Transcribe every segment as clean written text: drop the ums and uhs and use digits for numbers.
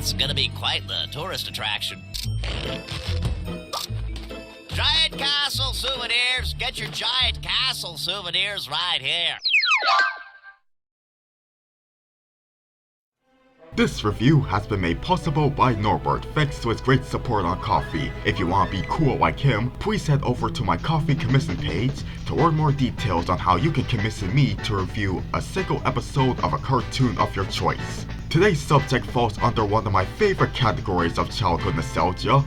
That's gonna be quite the tourist attraction. Giant Castle souvenirs! Get your Giant Castle souvenirs right here. This review has been made possible by Norbert thanks to his great support on Ko-fi. If you want to be cool like him, please head over to my Ko-fi commission page to learn more details on how you can commission me to review a single episode of a cartoon of your choice. Today's subject falls under one of my favorite categories of childhood nostalgia: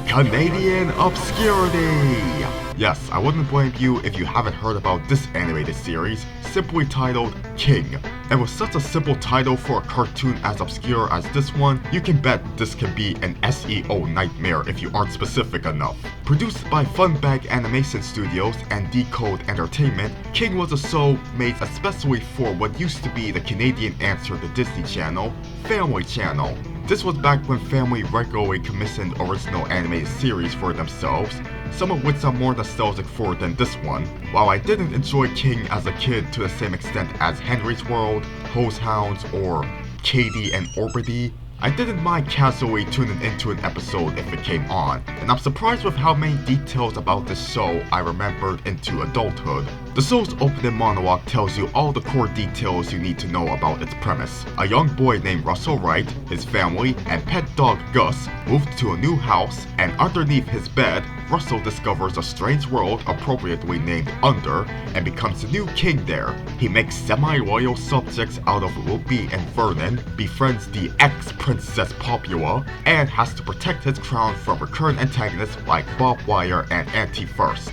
Canadian obscurity! Yes, I wouldn't blame you if you haven't heard about this animated series, simply titled King. And with such a simple title for a cartoon as obscure as this one, you can bet this can be an SEO nightmare if you aren't specific enough. Produced by Funbag Animation Studios and Decode Entertainment, King was a show made especially for what used to be the Canadian answer to Disney Channel, Family Channel. This was back when Family regularly commissioned original animated series for themselves, some of which I'm more nostalgic for than this one. While I didn't enjoy King as a kid to the same extent as Henry's World, Hose Hounds, or Katie and Orbity, I didn't mind casually tuning into an episode if it came on, and I'm surprised with how many details about this show I remembered into adulthood. The show's opening monologue tells you all the core details you need to know about its premise. A young boy named Russell Wright, his family, and pet dog Gus moved to a new house, and underneath his bed, Russell discovers a strange world appropriately named Under and becomes the new king there. He makes semi-loyal subjects out of Whoopi and Vernon, befriends the ex-Princess Popula, and has to protect his crown from recurrent antagonists like Bob Wire and Auntie First.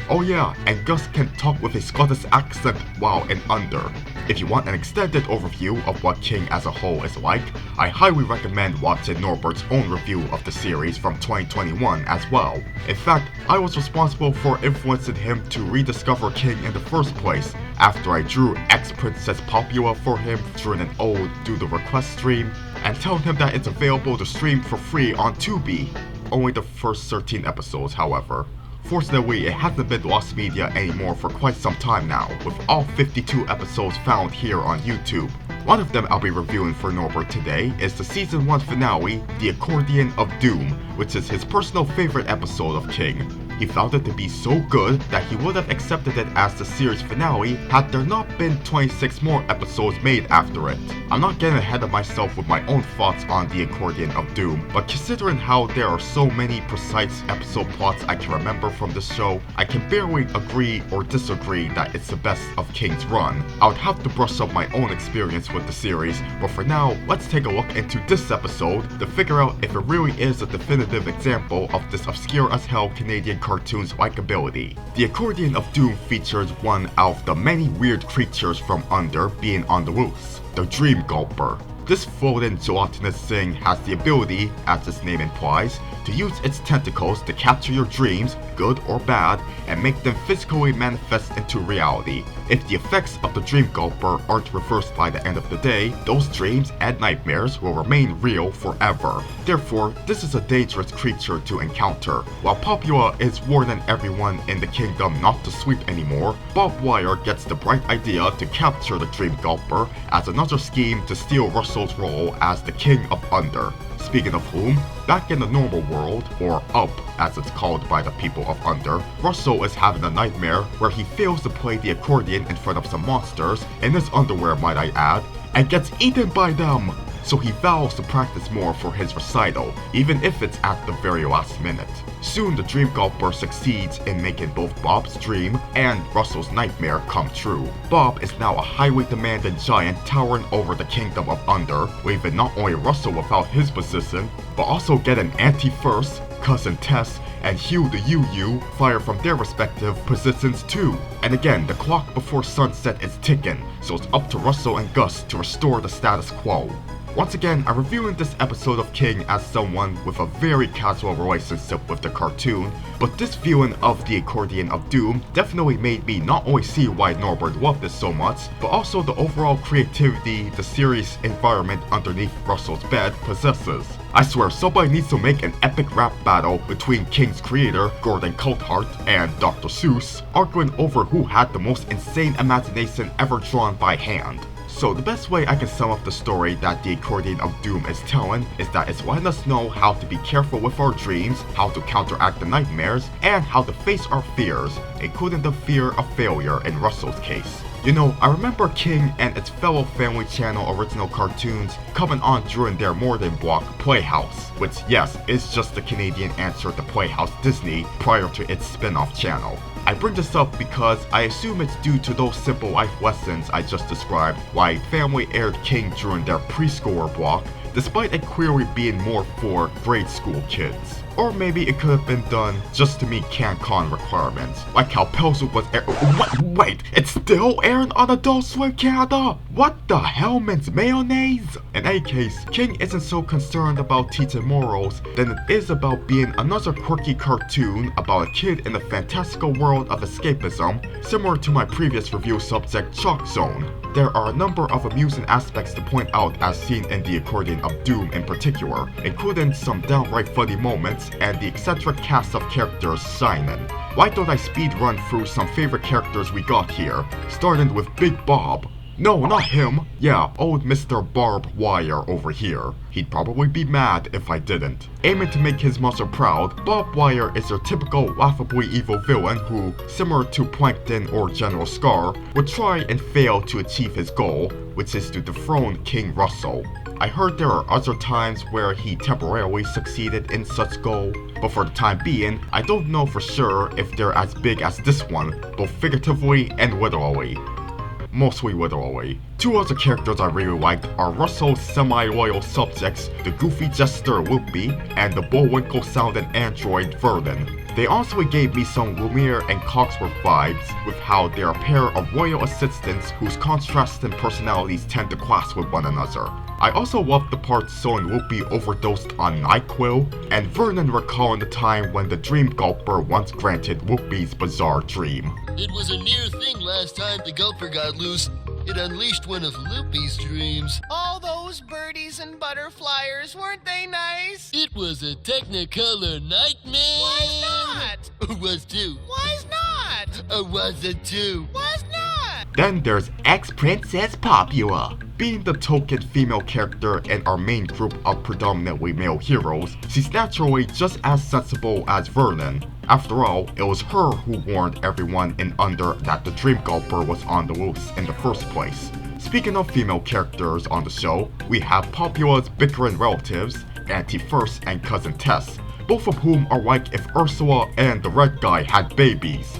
Oh yeah, and Gus can talk with a Scottish accent while in Under. If you want an extended overview of what King as a whole is like, I highly recommend watching Norbert's own review of the series from 2021 as well. In fact, I was responsible for influencing him to rediscover King in the first place, after I drew ex-Princess Popula for him during an old Do the Request stream, and telling him that it's available to stream for free on Tubi. Only the first 13 episodes, however. Fortunately, it hasn't been lost media anymore for quite some time now, with all 52 episodes found here on YouTube. One of them I'll be reviewing for Norbert today is the Season 1 finale, The Accordion of Doom, which is his personal favorite episode of King. He found it to be so good that he would have accepted it as the series finale had there not been 26 more episodes made after it. I'm not getting ahead of myself with my own thoughts on The Accordion of Doom, but considering how there are so many precise episode plots I can remember from this show, I can barely agree or disagree that it's the best of King's run. I would have to brush up my own experience with the series, but for now, let's take a look into this episode to figure out if it really is a definitive example of this obscure as hell Canadian cartoon's likability. The Accordion of Doom features one of the many weird creatures from Under being on the loose, the Dream-Gulper. This floating gelatinous thing has the ability, as its name implies, to use its tentacles to capture your dreams, good or bad, and make them physically manifest into reality. If the effects of the Dream-Gulper aren't reversed by the end of the day, those dreams and nightmares will remain real forever. Therefore, this is a dangerous creature to encounter. While Popula is warning everyone in the kingdom not to sleep anymore, Bob Wire gets the bright idea to capture the Dream-Gulper as another scheme to steal Russell's role as the King of Under. Speaking of whom, back in the normal world, or Up as it's called by the people of Under, Russell is having a nightmare where he fails to play the accordion in front of some monsters, in his underwear might I add, and gets eaten by them! So he vows to practice more for his recital, even if it's at the very last minute. Soon the Dream-Gulper succeeds in making both Bob's dream and Russell's nightmare come true. Bob is now a highly demanding giant towering over the kingdom of Under, leaving not only Russell without his position, but also getting Auntie First, Cousin Tess, and Hugh the Yu-Yu fired from their respective positions too. And again, the clock before sunset is ticking, so it's up to Russell and Gus to restore the status quo. Once again, I'm reviewing this episode of King as someone with a very casual relationship with the cartoon, but this viewing of The Accordion of Doom definitely made me not only see why Norbert loved this so much, but also the overall creativity the series environment underneath Russell's bed possesses. I swear somebody needs to make an epic rap battle between King's creator, Gordon Coulthart, and Dr. Seuss, arguing over who had the most insane imagination ever drawn by hand. So the best way I can sum up the story that the Accordion of Doom is telling is that it's letting us know how to be careful with our dreams, how to counteract the nightmares, and how to face our fears, including the fear of failure in Russell's case. You know, I remember King and its fellow Family Channel original cartoons coming on during their Morden block Playhouse, which yes, is just the Canadian answer to Playhouse Disney prior to its spin-off channel. I bring this up because I assume it's due to those simple life lessons I just described why Family aired King during their preschooler block, despite it clearly being more for grade school kids. Or maybe it could have been done just to meet CanCon requirements, like how Pelsu was wait, it's still airing on Adult Swim Canada? What the hell means mayonnaise? In any case, King isn't so concerned about teaching morals than it is about being another quirky cartoon about a kid in the fantastical world of escapism, similar to my previous review subject Chalk Zone. There are a number of amusing aspects to point out as seen in the Accordion of Doom in particular, including some downright funny moments and the eccentric cast of characters shining. Why don't I speed run through some favorite characters we got here, starting with Big Bob. No, not him. Yeah, old Mr. Barb Wire over here. He'd probably be mad if I didn't. Aiming to make his mother proud, Bob Wire is your typical laughably evil villain who, similar to Plankton or General Scar, would try and fail to achieve his goal, which is to dethrone King Russell. I heard there are other times where he temporarily succeeded in such goal, but for the time being, I don't know for sure if they're as big as this one, both figuratively and literally. Mostly literally. Two other characters I really liked are Russell's semi-loyal subjects, the goofy jester Whoopi and the Bullwinkle-sounding android Vernon. They also gave me some Lumiere and Cogsworth vibes with how they're a pair of royal assistants whose contrasting personalities tend to clash with one another. I also loved the part showing Whoopi overdosed on NyQuil, and Vernon recalling the time when the Dream-Gulper once granted Whoopi's bizarre dream. It was a near thing last time the Gulper got loose. It unleashed one of Loopy's dreams. All those birdies and butterflies, weren't they nice? It was a Technicolor nightmare. Why's not? Was too. Why's not? Was it too? Why's not? Then there's ex-Princess Popula. Being the token female character in our main group of predominantly male heroes, she's naturally just as sensible as Vernon. After all, it was her who warned everyone in Under that the Dream-Gulper was on the loose in the first place. Speaking of female characters on the show, we have Popula's bickering relatives, Auntie First and Cousin Tess, both of whom are like if Ursula and the red guy had babies.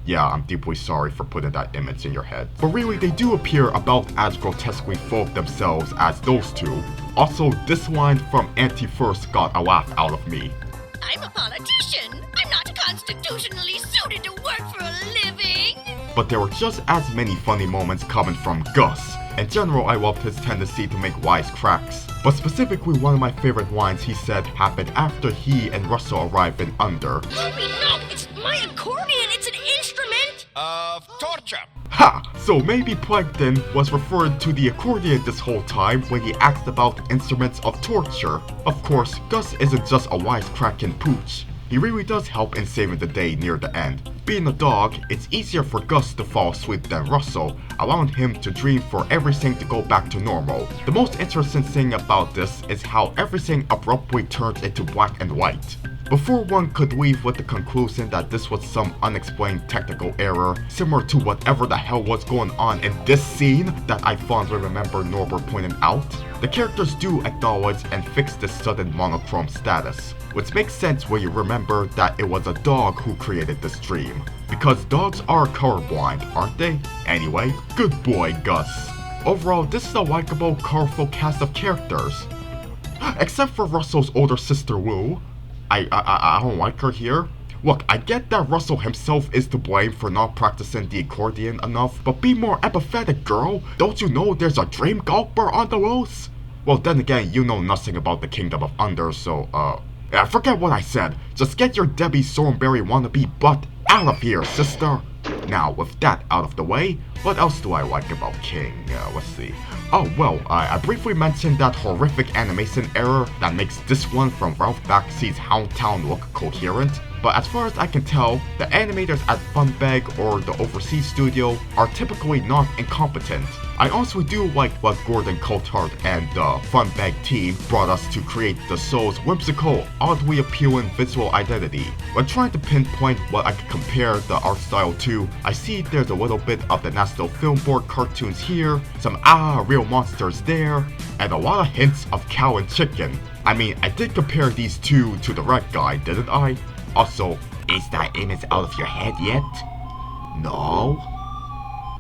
Yeah, I'm deeply sorry for putting that image in your head. But really, they do appear about as grotesquely full of themselves as those two. Also, this line from Auntie First got a laugh out of me. I'm a politician. I'm not constitutionally suited to work for a living. But there were just as many funny moments coming from Gus. In general, I loved his tendency to make wise cracks. But specifically, one of my favorite lines he said happened after he and Russell arrived in Under. Ruby, no, it's my accordion. It's an instrument. Of torture. Ha! So maybe Plankton was referring to the accordion this whole time when he asked about instruments of torture. Of course, Gus isn't just a wisecracking pooch. He really does help in saving the day near the end. Being a dog, it's easier for Gus to fall asleep than Russell, allowing him to dream for everything to go back to normal. The most interesting thing about this is how everything abruptly turns into black and white. Before one could leave with the conclusion that this was some unexplained technical error, similar to whatever the hell was going on in this scene that I fondly remember Norbert pointing out, the characters do acknowledge and fix this sudden monochrome status, which makes sense when you remember that it was a dog who created this dream. Because dogs are colorblind, aren't they? Anyway, good boy, Gus. Overall, this is a likable, colorful cast of characters. Except for Russell's older sister Wu. I don't like her here. Look, I get that Russell himself is to blame for not practicing the accordion enough, but be more empathetic, girl. Don't you know there's a Dream-Gulper on the loose? Well, then again, you know nothing about the Kingdom of Under, so, forget what I said. Just get your Debbie Thornberry wannabe butt out of here, sister. Now, with that out of the way, what else do I like about King? Let's see. Oh, well, I briefly mentioned that horrific animation error that makes this one from Ralph Bakshi's Houndtown look coherent. But as far as I can tell, the animators at Funbag or the overseas studio are typically not incompetent. I also do like what Gordon Coulthard and the Funbag team brought us to create the show's whimsical, oddly appealing visual identity. When trying to pinpoint what I could compare the art style to, I see there's a little bit of the National Film Board cartoons here, some real monsters there, and a lot of hints of cow and chicken. I mean, I did compare these two to the Red Guy, didn't I? Also, is that image out of your head yet? No?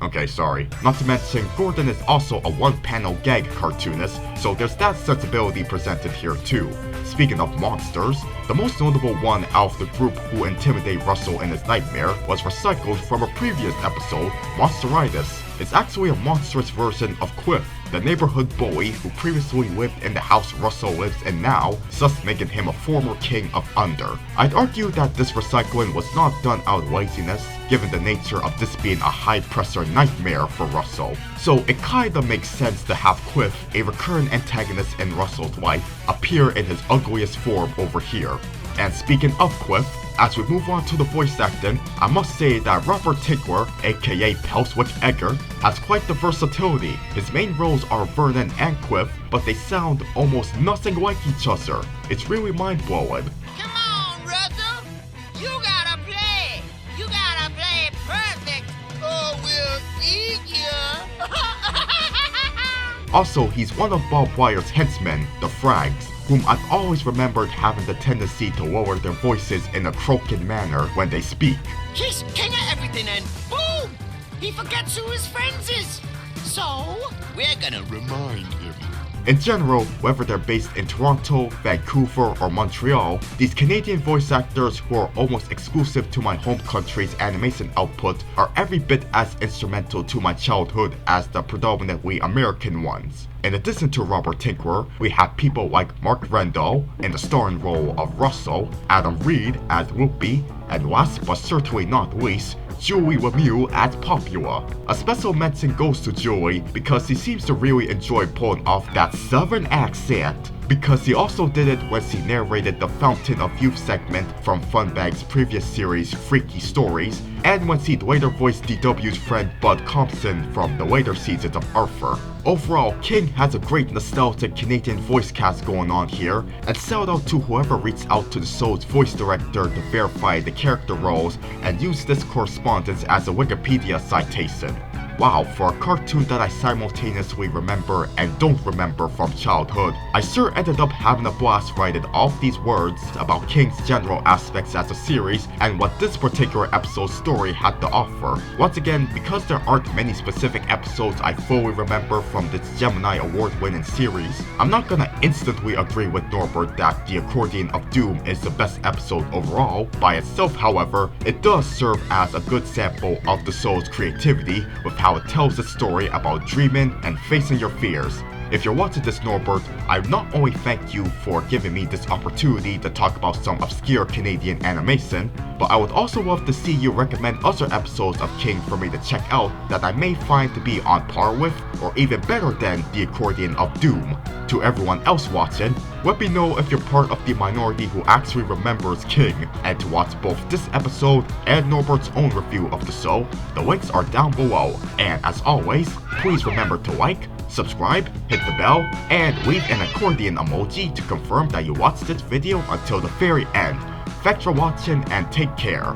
Okay, sorry. Not to mention, Gordon is also a one-panel gag cartoonist, so there's that sensibility presented here too. Speaking of monsters, the most notable one out of the group who intimidate Russell in his nightmare was recycled from a previous episode, Monsteritis. It's actually a monstrous version of Quiff, the neighborhood bully who previously lived in the house Russell lives in now, thus making him a former king of Under. I'd argue that this recycling was not done out of laziness, given the nature of this being a high-pressure nightmare for Russell. So it kinda makes sense to have Quiff, a recurrent antagonist in Russell's life, appear in his ugliest form over here. And speaking of Quiff, as we move on to the voice acting, I must say that Robert Tinkler, aka Pelswick Egger, has quite the versatility. His main roles are Vernon and Quiff, but they sound almost nothing like each other. It's really mind-blowing. Come on, Russell. You gotta play. You gotta play perfect. Oh, we'll eat ya. Also, he's one of Bob Wire's henchmen, the Frags, whom I've always remembered having the tendency to lower their voices in a croaking manner when they speak. He's king of everything and boom! He forgets who his friends is. So, we're gonna remind him. In general, whether they're based in Toronto, Vancouver, or Montreal, these Canadian voice actors who are almost exclusive to my home country's animation output are every bit as instrumental to my childhood as the predominantly American ones. In addition to Robert Tinkler, we have people like Mark Rendall in the starring role of Russell, Adam Reed as Whoopi, and last but certainly not least, Julie Lemieux as Popula. A special mention goes to Julie because he seems to really enjoy pulling off that southern accent, because he also did it when she narrated the Fountain of Youth segment from Funbag's previous series Freaky Stories, and when she later voiced DW's friend Bud Compson from the later seasons of Arthur. Overall, King has a great nostalgic Canadian voice cast going on here, and shout out to whoever reached out to the show's voice director to verify the character roles and use this correspondence as a Wikipedia citation. Wow, for a cartoon that I simultaneously remember and don't remember from childhood, I sure ended up having a blast writing all these words about King's general aspects as a series and what this particular episode's story had to offer. Once again, because there aren't many specific episodes I fully remember from this Gemini award-winning series, I'm not gonna instantly agree with Norbert that the Accordion of Doom is the best episode overall. By itself, however, it does serve as a good sample of the show's creativity with how it tells a story about dreaming and facing your fears. If you're watching this, Norbert, I not only thank you for giving me this opportunity to talk about some obscure Canadian animation, but I would also love to see you recommend other episodes of King for me to check out that I may find to be on par with, or even better than, the Accordion of Doom. To everyone else watching, let me know if you're part of the minority who actually remembers King, and to watch both this episode and Norbert's own review of the show, the links are down below. And as always, please remember to like, subscribe, hit the bell, and leave an accordion emoji to confirm that you watched this video until the very end. Thanks for watching and take care.